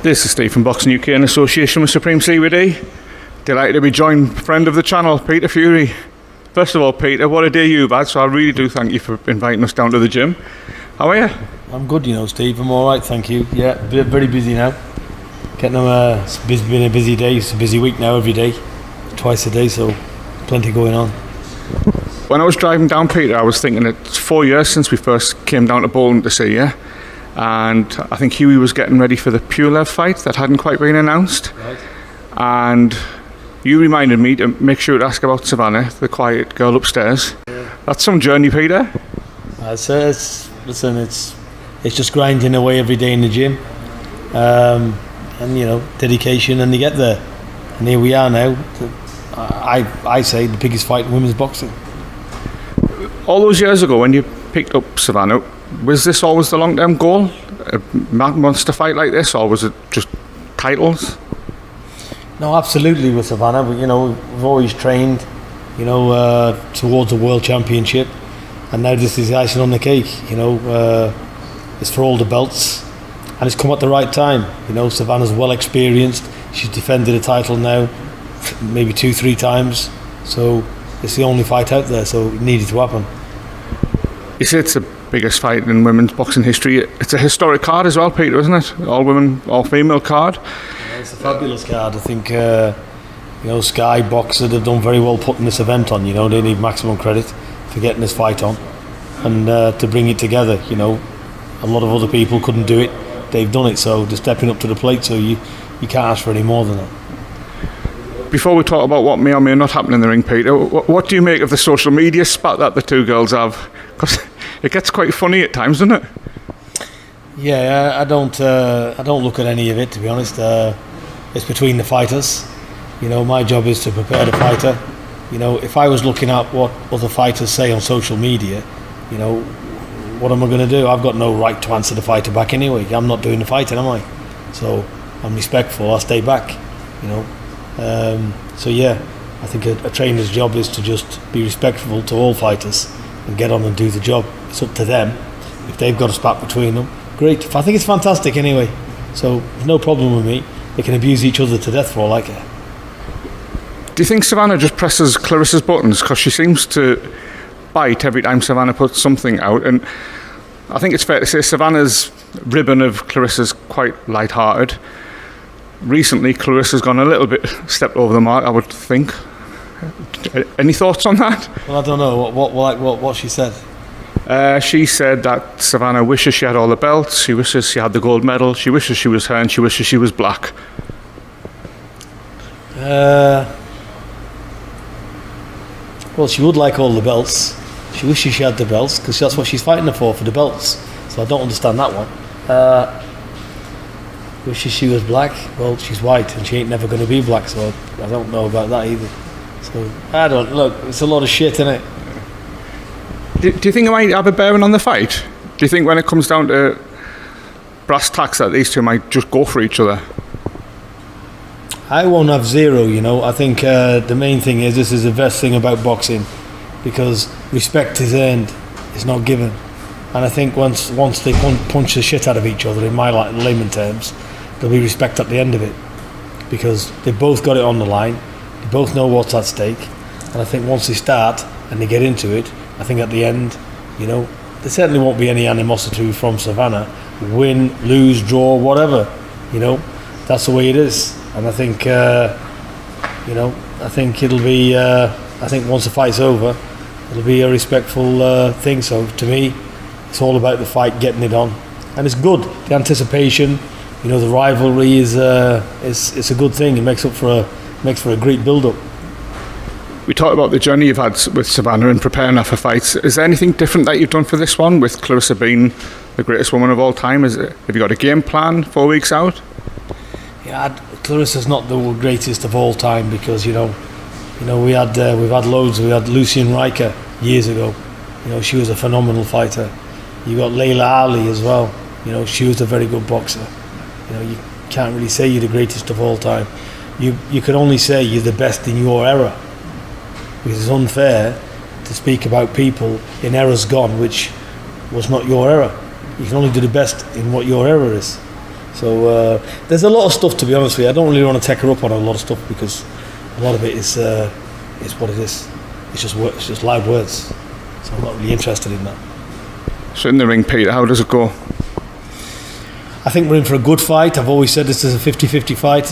This is Steve from Boxing UK in association with Supreme CBD. Delighted to be joined friend of the channel, Peter Huey. First of all, Peter, what a day you've had, so I really do thank you for inviting us down to the gym. How are you? I'm good, Steve. I'm alright, thank you. Yeah, very busy now. It's been a busy day. It's a busy week now, every day. Twice a day, so plenty going on. When I was driving down, Peter, I was thinking it's 4 years since we first came down to Bolton to see you. And I think Huey was getting ready for the Pulev fight that hadn't quite been announced. Right. And you reminded me to make sure to ask about Savannah, the quiet girl upstairs. Yeah. That's some journey, Peter. It's just grinding away every day in the gym, and dedication, and you get there. And here we are now. I say the biggest fight in women's boxing. All those years ago, when you picked up Savannah, was this always the long-term goal? A monster fight like this, or was it just titles? No, absolutely with Savannah. But, we've always trained, towards a world championship, and now this is the icing on the cake. It's for all the belts, and it's come at the right time. Savannah's well experienced. She's defended a title now, maybe 2-3 times. So it's the only fight out there. So it needed to happen. You say it's the biggest fight in women's boxing history. It's a historic card as well, Peter, isn't it? All women, all female card. Yeah, it's a fabulous card. I think Sky Boxer, they've done very well putting this event on. They need maximum credit for getting this fight on, and to bring it together. A lot of other people couldn't do it. They've done it, so they're stepping up to the plate. So you can't ask for any more than that. Before we talk about what may or may not happen in the ring, Peter, what do you make of the social media spat that the two girls have? Because it gets quite funny at times, doesn't it? Yeah, I don't look at any of it, to be honest. It's between the fighters. My job is to prepare the fighter. If I was looking at what other fighters say on social media, what am I going to do? I've got no right to answer the fighter back anyway. I'm not doing the fighting, am I? So I'm respectful. I'll stay back. So yeah, I think a trainer's job is to just be respectful to all fighters and get on and do the job. It's up to them. If they've got a spat between them, great. I think it's fantastic anyway. So there's no problem with me. They can abuse each other to death for all I care. Do you think Savannah just presses Clarissa's buttons? Because she seems to bite every time Savannah puts something out. And I think it's fair to say Savannah's ribbon of Clarissa's quite light-hearted. Recently, Clarissa's gone a little bit stepped over the mark, I would think. Any thoughts on that? Well, I don't know what she said. She said that Savannah wishes she had all the belts. She wishes she had the gold medal. She wishes she was her, and she wishes she was black. Well, she would like all the belts. She wishes she had the belts because that's what she's fighting for the belts. So I don't understand that one. Wishes she was black. Well, she's white and she ain't never going to be black, so I don't know about that either. So I don't look. It's a lot of shit, isn't it? Do you think it might have a bearing on the fight? Do you think when it comes down to brass tacks that these two might just go for each other? I won't have zero. I think the main thing is this is the best thing about boxing, because respect is earned, it's not given. And I think once they punch the shit out of each other, in my layman terms, there'll be respect at the end of it, because they've both got it on the line, they both know what's at stake, and I think once they start and they get into it, I think at the end, there certainly won't be any animosity from Savannah. Win, lose, draw, whatever, that's the way it is. And I think, I think it'll be. I think once the fight's over, it'll be a respectful thing. So to me, it's all about the fight, getting it on, and it's good. The anticipation, the rivalry is it's a good thing. It makes for a great build-up. We talked about the journey you've had with Savannah and preparing her for fights. Is there anything different that you've done for this one, with Claressa being the greatest woman of all time? Have you got a game plan 4 weeks out? Yeah, Claressa's not the greatest of all time, because we've had loads. We had Lucian Riker years ago. She was a phenomenal fighter. You got Layla Ali as well. She was a very good boxer. You can't really say you're the greatest of all time. You can only say you're the best in your era, because it's unfair to speak about people in eras gone which was not your era. You can only do the best in what your era is. So there's a lot of stuff, to be honest with you. I don't really want to take her up on a lot of stuff because a lot of it is what it is. It's just loud words. So I'm not really interested in that. So in the ring, Peter, how does it go? I think we're in for a good fight. I've always said this is a 50-50 fight.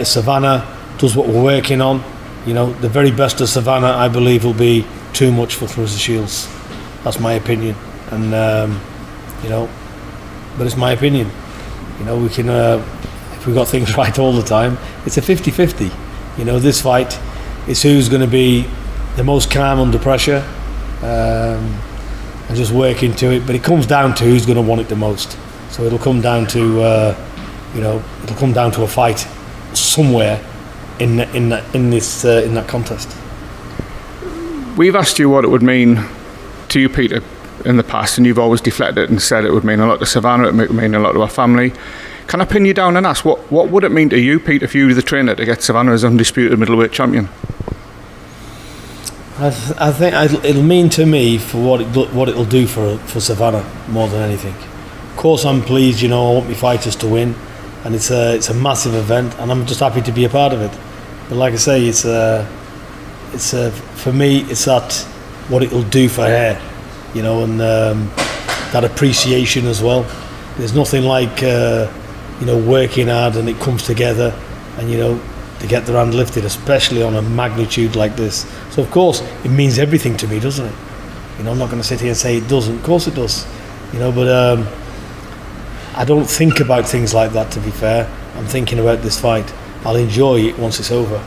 Savannah does what we're working on. You know, the very best of Savannah, I believe, will be too much for Claressa Shields. That's my opinion. And, you know, but it's my opinion. You know, we can, if we've got things right all the time, it's a 50-50. You know, this fight is who's going to be the most calm under pressure and just work into it. But it comes down to who's going to want it the most. So it'll come down to, you know, it'll come down to a fight somewhere in that contest. We've asked you what it would mean to you, Peter, in the past, and you've always deflected and said it would mean a lot to Savannah, it would mean a lot to our family. Can I pin you down and ask, what would it mean to you, Peter, if you were the trainer, to get Savannah as undisputed middleweight champion? I think it'll mean to me for what it'll do for Savannah more than anything. Of course, I'm pleased. You know, I want my fighters to win, and it's a massive event, and I'm just happy to be a part of it. But like I say, it's for me, it's that what it'll do for her, you know, and that appreciation as well. There's nothing like you know, working hard and it comes together, and you know, to get the hand lifted, especially on a magnitude like this. So of course, it means everything to me, doesn't it? You know, I'm not going to sit here and say it doesn't. Of course it does. You know, but I don't think about things like that, to be fair. I'm thinking about this fight. I'll enjoy it once it's over.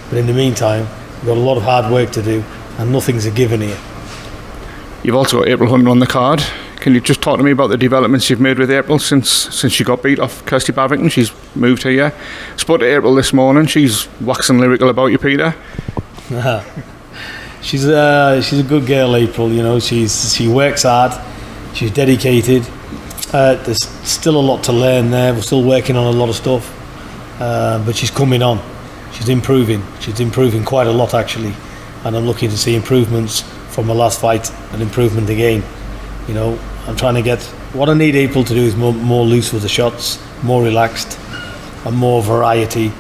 But in the meantime, we've got a lot of hard work to do, and nothing's a given here. You've also got April Hunter on the card. Can you just talk to me about the developments you've made with April since she got beat off Kirsty Bavington? She's moved here. Spoke to April this morning. She's waxing lyrical about you, Peter. She's a good girl, April. You know, she works hard. She's dedicated. There's still a lot to learn there. We're still working on a lot of stuff, but she's coming on. She's improving. She's improving quite a lot, actually, and I'm looking to see improvements from the last fight and improvement again. You know, I'm trying to get what I need April to do is more loose with the shots, more relaxed, and more variety.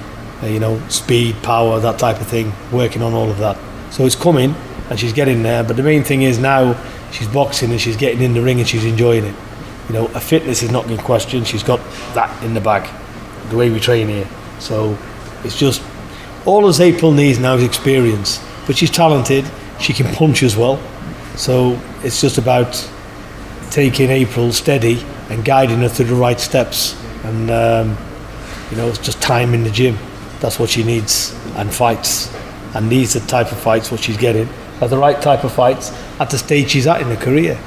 You know, speed, power, that type of thing. Working on all of that. So it's coming, and she's getting there. But the main thing is now she's boxing and she's getting in the ring and she's enjoying it. You know, her fitness is not in question. She's got that in the bag, the way we train here. So it's just all as April needs now is experience. But she's talented. She can punch as well. So it's just about taking April steady and guiding her through the right steps. And you know, it's just time in the gym. That's what she needs, and fights. And these are the type of fights what she's getting. Are the right type of fights at the stage she's at in her career.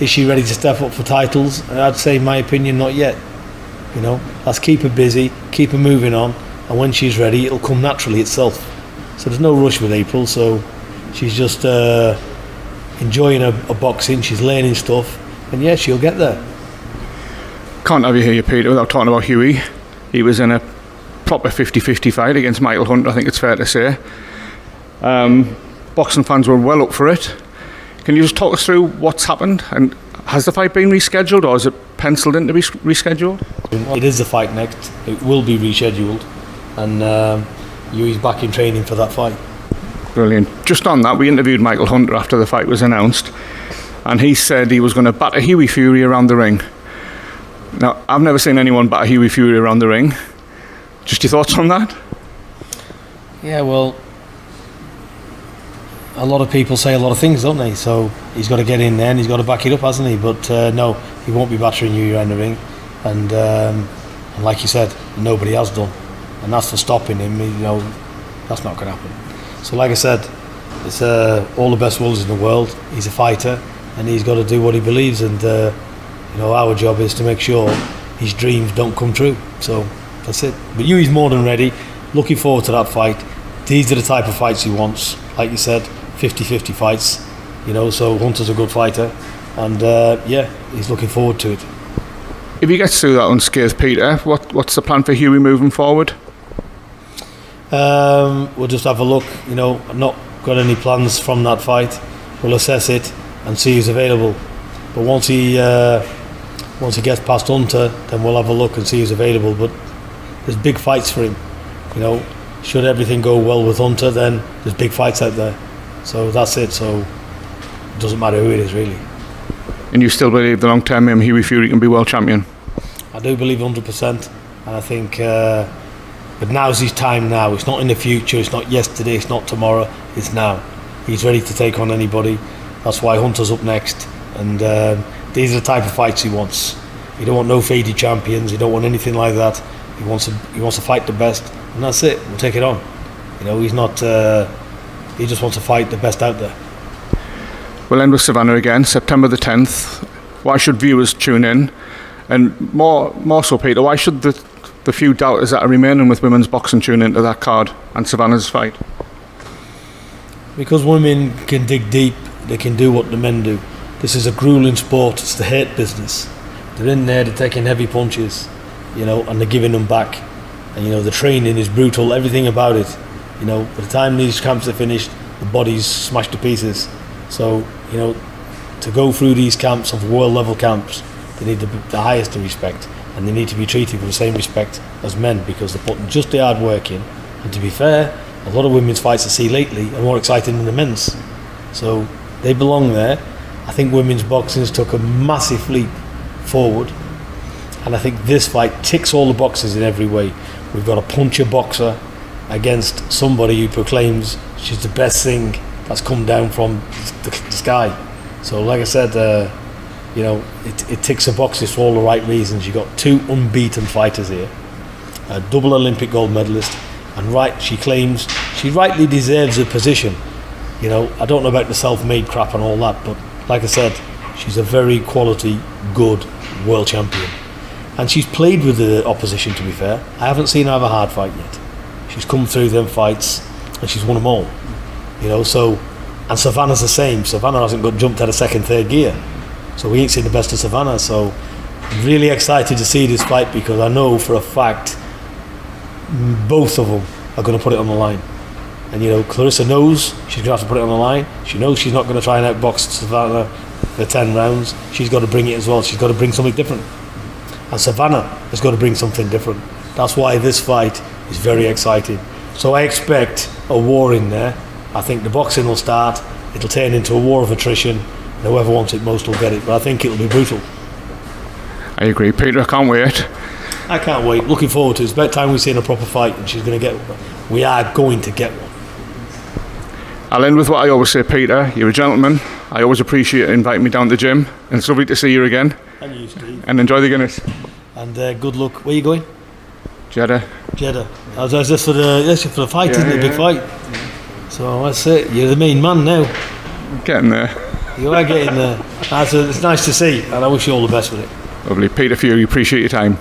Is she ready to step up for titles? I'd say, in my opinion, not yet. You know, let's keep her busy, keep her moving on, and when she's ready, it'll come naturally itself. So there's no rush with April. So she's just enjoying her boxing. She's learning stuff, and yeah, she'll get there. Can't have you here, Peter, without talking about Huey. He was in a proper 50-50 fight against Michael Hunter, I think it's fair to say. Boxing fans were well up for it. Can you just talk us through what's happened, and has the fight been rescheduled, or is it penciled in to be rescheduled? It is the fight next. It will be rescheduled, and Huey's back in training for that fight. Brilliant. Just on that, we interviewed Michael Hunter after the fight was announced, and he said he was going to batter Huey Fury around the ring. Now, I've never seen anyone batter Huey Fury around the ring. Just your thoughts on that? Yeah, well, a lot of people say a lot of things, don't they? So he's got to get in there and he's got to back it up, hasn't he? But no, he won't be battering you around the ring. And like you said, nobody has done. And that's for stopping him. You know, that's not going to happen. So like I said, it's all the best wills in the world. He's a fighter and he's got to do what he believes. And you know, our job is to make sure his dreams don't come true. So that's it. But Huey's more than ready. Looking forward to that fight. These are the type of fights he wants. Like you said, 50-50 fights. You know, so Hunter's a good fighter. And yeah, he's looking forward to it. If he gets through that unscathed, Peter, what's the plan for Huey moving forward? We'll just have a look. You know, I've not got any plans from that fight. We'll assess it and see who's available. But once he Once he gets past Hunter, then we'll have a look and see who's available. But there's big fights for him. You know, should everything go well with Hunter, then there's big fights out there. So that's it. So it doesn't matter who it is, really. And you still believe the long-term aim, Huey Fury, can be world champion? I do believe 100%. And I think, but now's his time now. It's not in the future. It's not yesterday. It's not tomorrow. It's now. He's ready to take on anybody. That's why Hunter's up next. And these are the type of fights he wants. He don't want no faded champions. He don't want anything like that. He wants to fight the best, and that's it. We'll take it on. You know, he's not. He just wants to fight the best out there. We'll end with Savannah again, September the 10th. Why should viewers tune in? And more so, Peter, why should the few doubters that are remaining with women's boxing tune into that card and Savannah's fight? Because women can dig deep. They can do what the men do. This is a grueling sport. It's the hate business. They're in there, they're taking heavy punches, you know, and they're giving them back. And, you know, the training is brutal, everything about it. You know, by the time these camps are finished, the body's smashed to pieces. So, you know, to go through these camps of world level camps, they need the highest of respect, and they need to be treated with the same respect as men, because they're putting just the hard work in. And to be fair, a lot of women's fights I see lately are more exciting than the men's. So they belong there. I think women's boxing took a massive leap forward, and I think this fight ticks all the boxes in every way. We've got a puncher boxer against somebody who proclaims she's the best thing that's come down from the sky. So like I said, you know, it ticks the boxes for all the right reasons. You've got two unbeaten fighters here, a double Olympic gold medalist, and she claims she rightly deserves a position. You know, I don't know about the self-made crap and all that, but like I said, she's a very quality, good world champion. And she's played with the opposition, to be fair. I haven't seen her have a hard fight yet. She's come through them fights and she's won them all. You know, so, and Savannah's the same. Savannah hasn't got jumped out of second, third gear. So we ain't seen the best of Savannah. So I'm really excited to see this fight, because I know for a fact both of them are going to put it on the line. And, you know, Claressa knows she's going to have to put it on the line. She knows she's not going to try and outbox Savannah for 10 rounds. She's got to bring it as well. She's got to bring something different. And Savannah has got to bring something different. That's why this fight is very exciting. So I expect a war in there. I think the boxing will start. It'll turn into a war of attrition. And whoever wants it most will get it. But I think it'll be brutal. I agree. Peter, I can't wait. I can't wait. Looking forward to it. It's about time we've seen a proper fight, and she's going to get one. We are going to get one. I'll end with what I always say, Peter. You're a gentleman. I always appreciate you inviting me down to the gym, and it's lovely to see you again. And you, Steve. And enjoy the Guinness. And good luck. Where are you going? Jeddah. That's just for the fight, isn't it? Big fight. Yeah. So that's it. You're the main man now. Getting there. You are getting there. It's nice to see, and I wish you all the best with it. Lovely. Peter Fury, appreciate your time.